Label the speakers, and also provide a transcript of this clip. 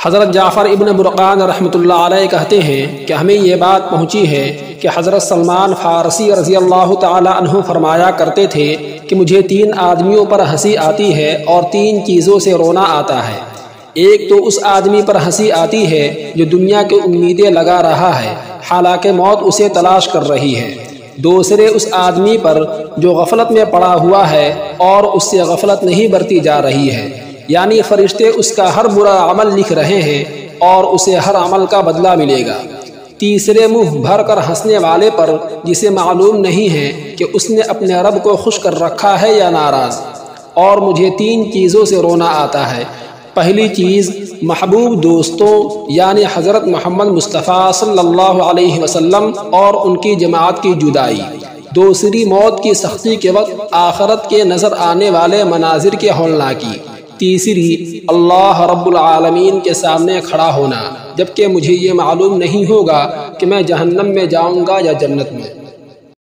Speaker 1: حضرت جعفر ابن برقان رحمۃ اللہ علیہ کہتے ہیں کہ ہمیں یہ بات پہنچی ہے کہ حضرت سلمان فارسی رضی اللہ تعالی عنہ فرمایا کرتے تھے کہ مجھے 3 آدمیوں پر ہنسی آتی ہے اور 3 چیزوں سے رونا آتا ہے۔ ایک تو اس آدمی پر ہنسی آتی ہے جو دنیا کی امیدیں لگا رہا ہے حالانکہ موت اسے تلاش کر رہی ہے۔ دوسرے اس آدمی پر جو غفلت میں پڑا ہوا ہے اور اس سے غفلت نہیں برتی جا رہی ہے، یعنی فرشتے اس کا ہر برا عمل لکھ رہے ہیں اور اسے ہر عمل کا بدلہ ملے گا۔ تیسرے منہ بھر کر ہنسنے والے پر جسے معلوم نہیں ہے کہ اس نے اپنے رب کو خوش کر رکھا ہے یا ناراض۔ اور مجھے 3 چیزوں سے رونا آتا ہے۔ پہلی چیز محبوب دوستوں یعنی حضرت محمد مصطفیٰ صلی اللہ علیہ وسلم اور ان کی جماعت کی جدائی۔ دوسری موت کی سختی کے وقت آخرت کے نظر آنے والے مناظر کے ہولناکی۔ تیسری اللہ رب العالمین کے سامنے کھڑا ہونا جبکہ مجھے یہ معلوم نہیں ہوگا کہ میں جہنم میں جاؤں گا یا جنت میں۔